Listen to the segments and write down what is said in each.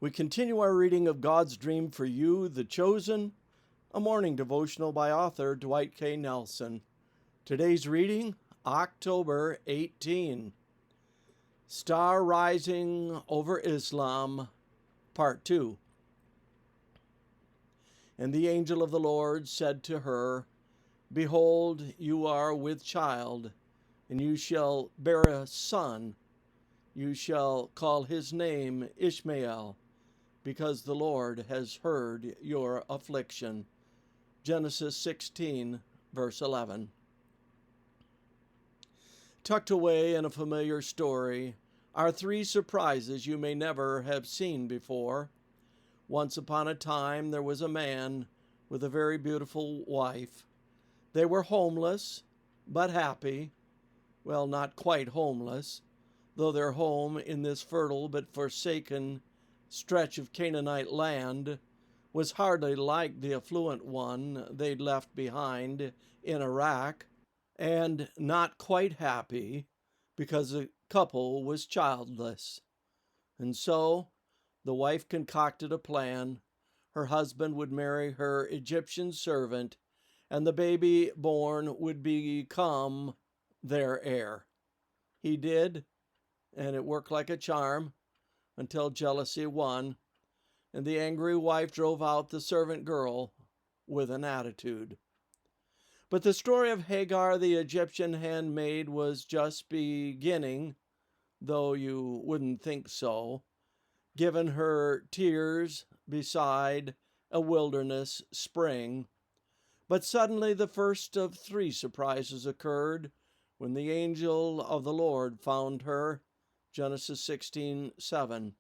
We continue our reading of God's Dream for You, The Chosen, a morning devotional by author Dwight K. Nelson. Today's reading, October 18. Star Rising Over Islam, Part 2. And the angel of the Lord said to her, Behold, you are with child, and you shall bear a son. You shall call his name Ishmael, because the Lord has heard your affliction. Genesis 16, verse 11. Tucked away in a familiar story are three surprises you may never have seen before. Once upon a time, there was a man with a very beautiful wife. They were homeless, but happy. Well, not quite homeless, though their home in this fertile but forsaken stretch of Canaanite land was hardly like the affluent one they'd left behind in Iraq, and not quite happy because the couple was childless. And so the wife concocted a plan. Her husband would marry her Egyptian servant, and the baby born would become their heir. He did, and it worked like a charm until jealousy won, and the angry wife drove out the servant girl with an attitude. But the story of Hagar, the Egyptian handmaid, was just beginning, though you wouldn't think so, given her tears beside a wilderness spring. But suddenly the first of three surprises occurred when the angel of the Lord found her. Genesis 16:7.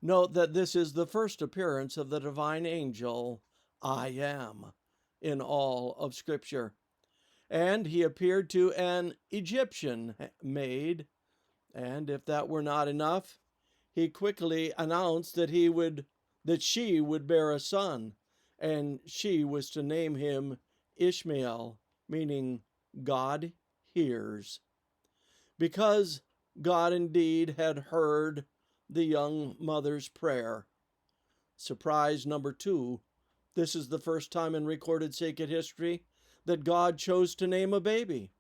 Note that this is the first appearance of the divine angel, I Am, in all of Scripture. And he appeared to an Egyptian maid, and if that were not enough, he quickly announced that she would bear a son, and she was to name him Ishmael, meaning God hears. Because God indeed had heard the young mother's prayer. Surprise number 2. This is the first time in recorded sacred history that God chose to name a baby.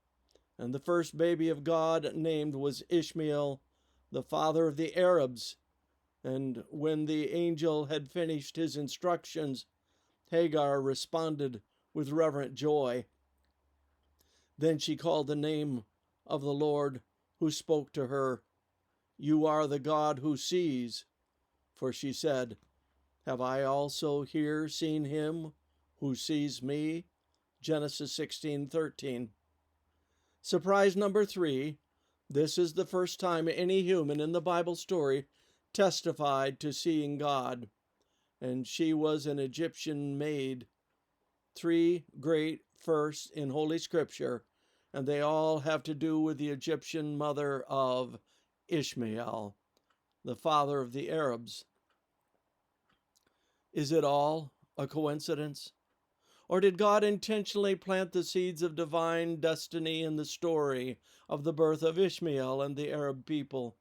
And the first baby of God named was Ishmael, the father of the Arabs. And when the angel had finished his instructions, Hagar responded with reverent joy. Then she called the name of the Lord who spoke to her, You are the God who sees. For she said, Have I also here seen him who sees me? Genesis 16:13. Surprise number 3. This is the first time any human in the Bible story testified to seeing God, and she was an Egyptian maid. 3 great firsts in Holy Scripture, and they all have to do with the Egyptian mother of Ishmael, the father of the Arabs. Is it all a coincidence? Or did God intentionally plant the seeds of divine destiny in the story of the birth of Ishmael and the Arab people?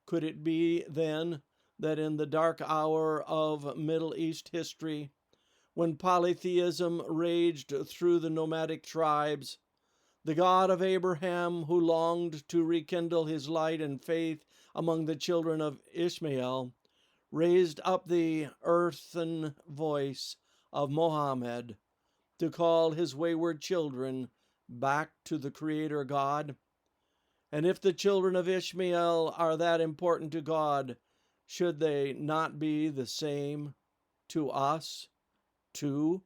Could it be, then, that in the dark hour of Middle East history, when polytheism raged through the nomadic tribes, the God of Abraham, who longed to rekindle his light and faith among the children of Ishmael, raised up the earthen voice of Mohammed to call his wayward children back to the Creator God? And if the children of Ishmael are that important to God, should they not be the same to us, too?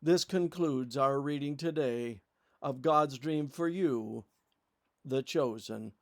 This concludes our reading today of God's Dream for You, The Chosen.